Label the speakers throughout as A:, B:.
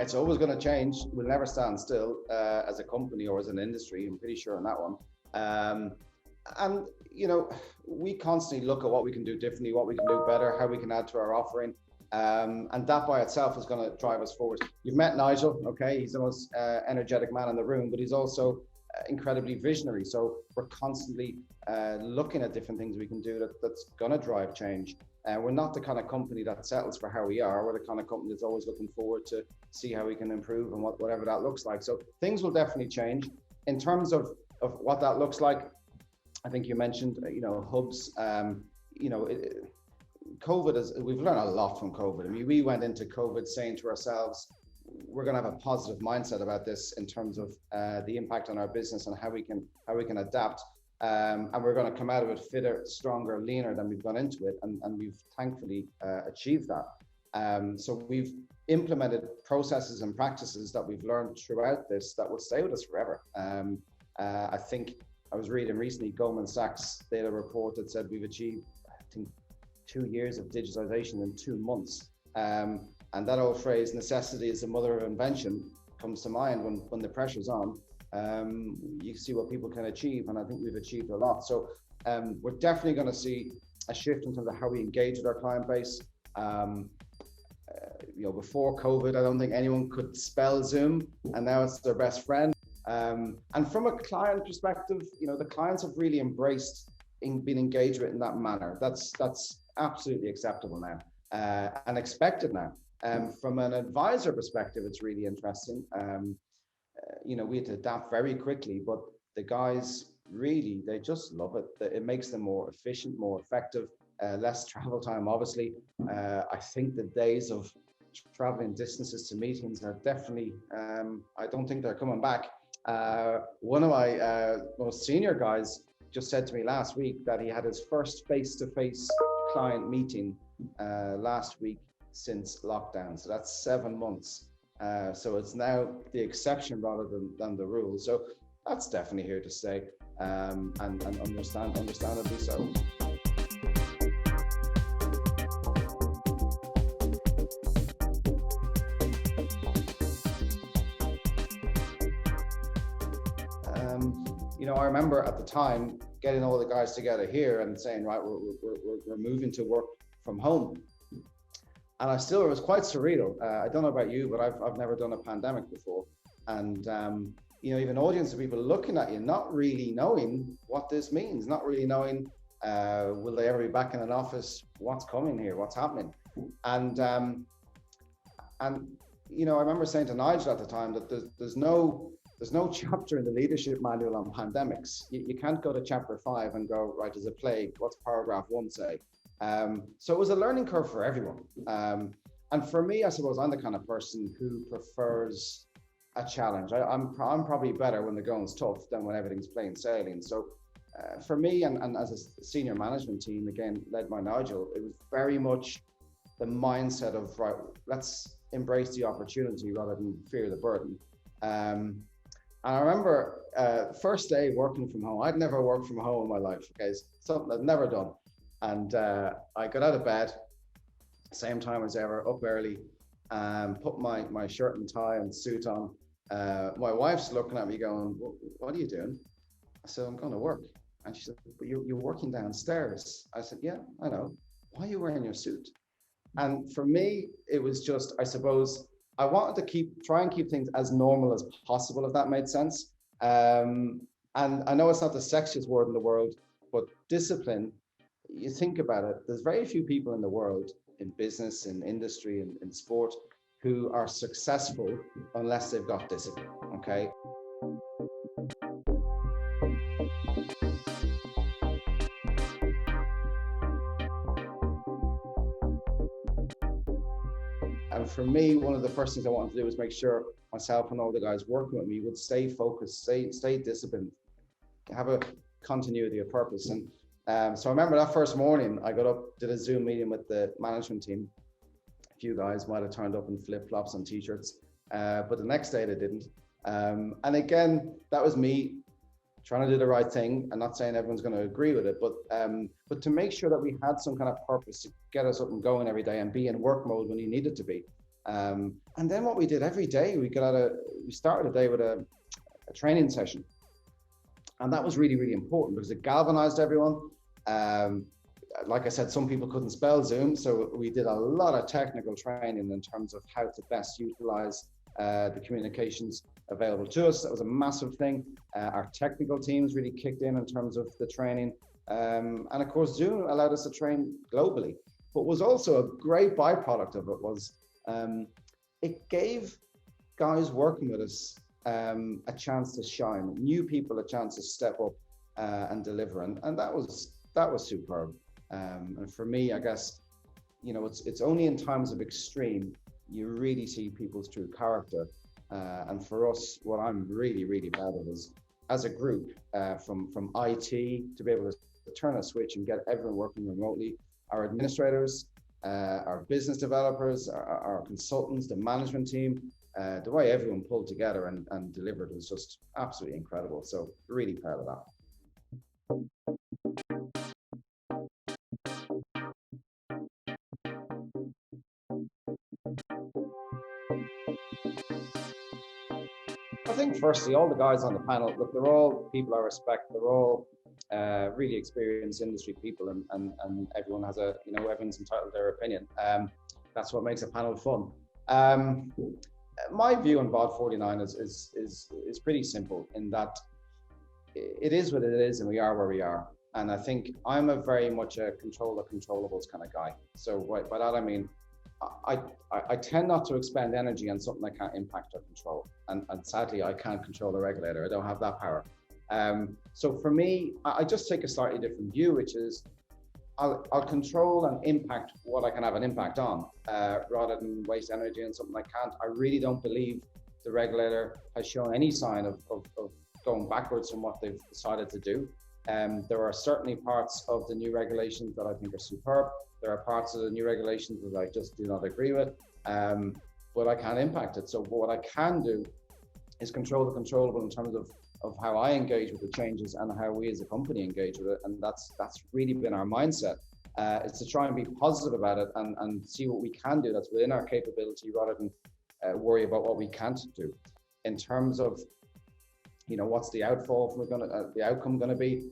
A: It's always going to change. We'll never stand still as a company or as an industry. I'm pretty sure on that one. And we constantly look at what we can do differently, what we can do better, how we can add to our offering. And that by itself is going to drive us forward. You've met Nigel, okay? He's the most energetic man in the room, but he's also incredibly visionary. So we're constantly looking at different things we can do that's going to drive change. We're not the kind of company that settles for how we are. We're the kind of company that's always looking forward to see how we can improve and whatever that looks like. So things will definitely change. In terms of what that looks like, I think you mentioned, hubs, COVID we've learned a lot from COVID. I mean, we went into COVID saying to ourselves, we're going to have a positive mindset about this in terms of the impact on our business and how we can adapt. And we're going to come out of it fitter, stronger, leaner than we've gone into it. And we've thankfully achieved that. So we've implemented processes and practices that we've learned throughout this that will stay with us forever. I think I was reading recently, Goldman Sachs did a report that said we've achieved, I think, 2 years of digitization in 2 months. And that old phrase, necessity is the mother of invention, comes to mind when the pressure's on. You see what people can achieve, and I think we've achieved a lot. So we're definitely going to see a shift in terms of how we engage with our client base. Before COVID, I don't think anyone could spell Zoom, and now it's their best friend. And from a client perspective, the clients have really embraced being engaged with in that manner. That's absolutely acceptable now and expected now. From an advisor perspective, it's really interesting. We had to adapt very quickly, but the guys really, they just love it. It makes them more efficient, more effective, less travel time, obviously. I think the days of traveling distances to meetings are definitely, I don't think they're coming back. One of my most senior guys just said to me last week that he had his first face-to-face client meeting last week since lockdown. So that's 7 months. So it's now the exception rather than the rule. So that's definitely here to stay, and understandably so. I remember at the time getting all the guys together here and saying, right, we're moving to work from home. And it was quite surreal. I don't know about you, but I've never done a pandemic before. And, even audience of people looking at you, not really knowing what this means, not really knowing, will they ever be back in an office? What's coming here? What's happening? And I remember saying to Nigel at the time that there's no chapter in the leadership manual on pandemics. You can't go to chapter 5 and go, right, there's a plague, what's paragraph 1 say? So it was a learning curve for everyone. And for me, I suppose I'm the kind of person who prefers a challenge. I'm probably better when the going's tough than when everything's plain sailing. So for me, and as a senior management team, again, led by Nigel, it was very much the mindset of, right, let's embrace the opportunity rather than fear the burden. And I remember first day working from home. I'd never worked from home in my life, okay? Something I'd never done. And I got out of bed, same time as ever, up early, put my shirt and tie and suit on. My wife's looking at me going, what are you doing? I said, I'm going to work. And she said, but you're working downstairs. I said, yeah, I know. Why are you wearing your suit? And for me, it was just, I suppose, I wanted to try and keep things as normal as possible, if that made sense. And I know it's not the sexiest word in the world, but discipline, you think about it, there's very few people in the world, in business, in industry, in sport, who are successful unless they've got discipline, okay? And for me, one of the first things I wanted to do was make sure myself and all the guys working with me would stay focused, stay disciplined, have a continuity of purpose. And so I remember that first morning, I got up, did a Zoom meeting with the management team. A few guys might have turned up in flip-flops and t-shirts, but the next day they didn't. And again, that was me trying to do the right thing. I'm not saying everyone's going to agree with it, but to make sure that we had some kind of purpose to get us up and going every day and be in work mode when you needed to be. And then what we did every day, we started a day with a training session. And that was really, really important because it galvanized everyone. Like I said, some people couldn't spell Zoom, so we did a lot of technical training in terms of how to best utilize the communications available to us. That was a massive thing. Our technical teams really kicked in terms of the training. And of course, Zoom allowed us to train globally. But was also a great byproduct of it was it gave guys working with us a chance to shine, new people a chance to step up and deliver. And that was superb. And for me, I guess, you know, it's only in times of extreme you really see people's true character. And for us, what I'm really, really proud of is, as a group, from IT to be able to turn a switch and get everyone working remotely, our administrators, our business developers, our consultants, the management team, the way everyone pulled together and delivered was just absolutely incredible. So really proud of that. I think firstly, all the guys on the panel, look, they're all people I respect. They're all really experienced industry people, and everyone has everyone's entitled to their opinion. That's what makes a panel fun. My view on BOD 49 is pretty simple in that it is what it is, and we are where we are. And I think I'm a very much a control the controllables kind of guy. So by that I mean, I tend not to expend energy on something I can't impact or control. And sadly, I can't control the regulator. I don't have that power. So for me, I just take a slightly different view, which is I'll control and impact what I can have an impact on, rather than waste energy on something I can't. I really don't believe the regulator has shown any sign of going backwards from what they've decided to do. There are certainly parts of the new regulations that I think are superb. There are parts of the new regulations that I just do not agree with, but I can't impact it. So what I can do is control the controllable in terms of how I engage with the changes and how we as a company engage with it. And that's really been our mindset. It's to try and be positive about it and see what we can do that's within our capability rather than worry about what we can't do. In terms of, you know, what's the the outcome going to be?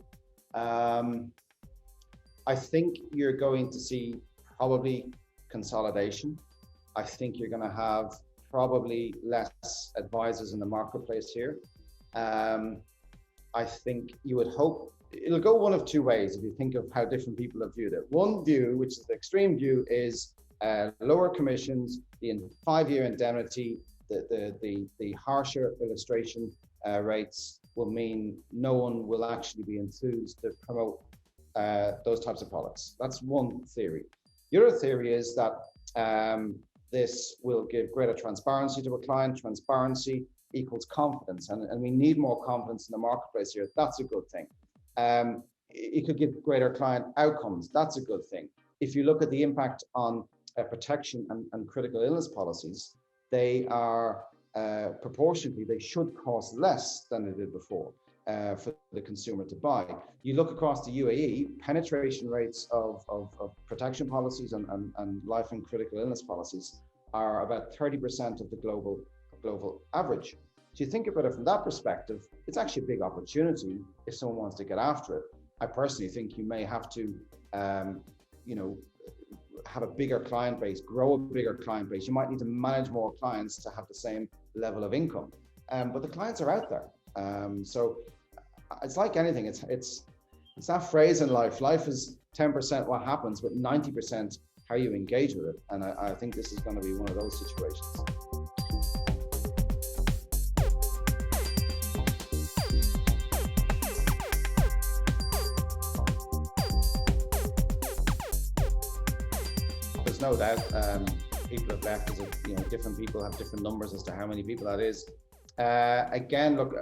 A: I think you're going to see probably consolidation. I think you're going to have probably less advisors in the marketplace here. I think you would hope it'll go one of two ways if you think of how different people have viewed it. One view, which is the extreme view, is lower commissions, the 5-year indemnity, the harsher illustration rates will mean no one will actually be enthused to promote those types of products. That's one theory. The other theory is that this will give greater transparency to a client. Transparency equals confidence, and we need more confidence in the marketplace here. That's a good thing. It could give greater client outcomes. That's a good thing. If you look at the impact on protection and critical illness policies, they are proportionately, they should cost less than they did before for the consumer to buy. You look across the UAE, penetration rates of protection policies and life and critical illness policies are about 30% of the global average. So you think about it from that perspective, it's actually a big opportunity if someone wants to get after it. I personally think you may have to, have a bigger client base, grow a bigger client base. You might need to manage more clients to have the same level of income, but the clients are out there. So it's like anything. It's that phrase in life. Life is 10% what happens, but 90% how you engage with it. And I think this is going to be one of those situations. There's no doubt people have left. Different people have different numbers as to how many people that is. Again, look,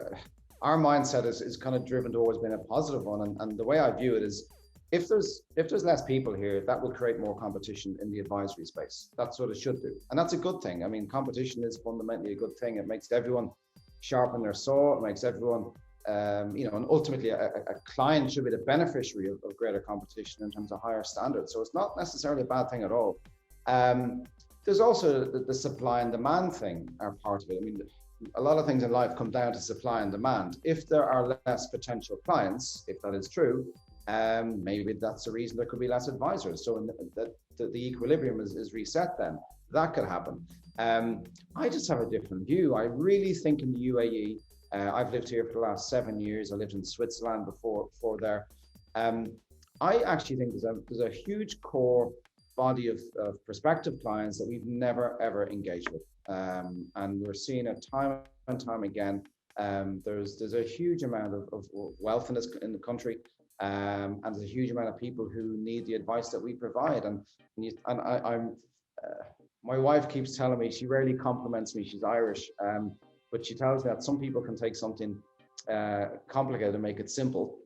A: our mindset is kind of driven to always being a positive one, and the way I view it is, if there's less people here, that will create more competition in the advisory space. That's what it should do, and that's a good thing. I mean, competition is fundamentally a good thing. It makes everyone sharpen their saw. It makes everyone, and ultimately a client should be the beneficiary of greater competition in terms of higher standards. So it's not necessarily a bad thing at all. there's also the supply and demand thing are part of it. I mean, a lot of things in life come down to supply and demand. If there are less potential clients, if that is true, maybe that's the reason there could be less advisors. So the equilibrium is reset then. That could happen. I just have a different view. I really think in the UAE, I've lived here for the last 7 years. I lived in Switzerland before there. I actually think there's a huge core body of prospective clients that we've never ever engaged with, and we're seeing it time and time again. There's a huge amount of wealth in the country, and there's a huge amount of people who need the advice that we provide. I'm my wife keeps telling me, she rarely compliments me. She's Irish, but she tells me that some people can take something complicated and make it simple.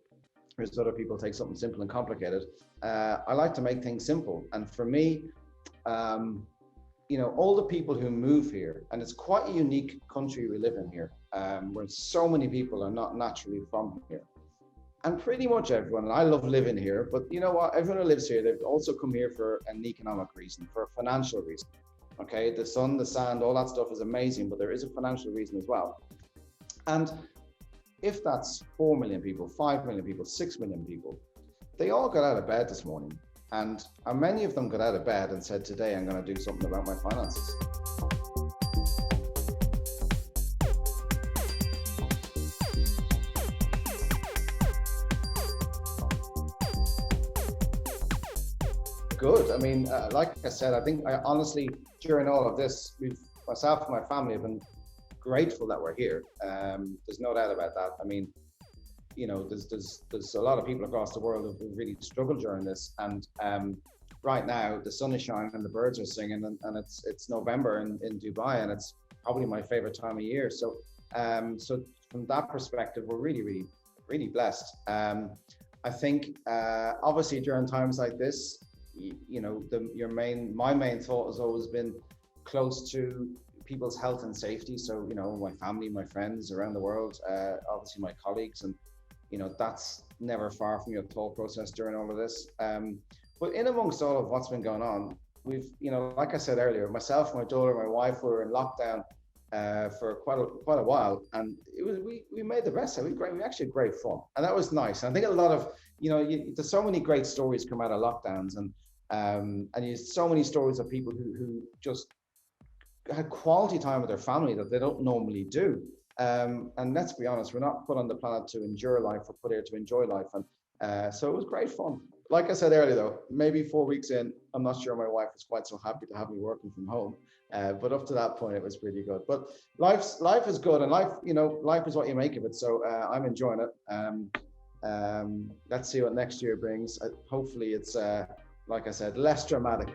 A: Whereas other people take something simple and complicated. I like to make things simple. And for me, all the people who move here, and it's quite a unique country we live in here, where so many people are not naturally from here. And pretty much everyone, and I love living here, but you know what? Everyone who lives here, they've also come here for an economic reason, for a financial reason. Okay, the sun, the sand, all that stuff is amazing, but there is a financial reason as well. And if that's 4 million people, 5 million people, 6 million people, they all got out of bed this morning. And many of them got out of bed and said, today I'm going to do something about my finances. Good. I mean, like I said, I think honestly, during all of this, myself and my family have been grateful that we're here. There's no doubt about that. I mean, there's a lot of people across the world who've really struggled during this, and right now the sun is shining and the birds are singing, and it's November in Dubai, and it's probably my favorite time of year. So from that perspective, we're really, really, really blessed. I think obviously during times like this, my main thought has always been close to people's health and safety. So, my family, my friends around the world, obviously my colleagues, and, that's never far from your thought process during all of this. But in amongst all of what's been going on, we've, like I said earlier, myself, my daughter, my wife were in lockdown for quite a while, and we made the best of it. We actually had great fun, and that was nice. And I think a lot of, there's so many great stories come out of lockdowns, and there's so many stories of people who just had quality time with their family that they don't normally do. And let's be honest, we're not put on the planet to endure life, we're put here to enjoy life. And so it was great fun. Like I said earlier though, maybe 4 weeks in, I'm not sure my wife was quite so happy to have me working from home. But up to that point, it was pretty good. But life is good, and life is what you make of it. So I'm enjoying it. Let's see what next year brings. Hopefully it's, like I said, less dramatic.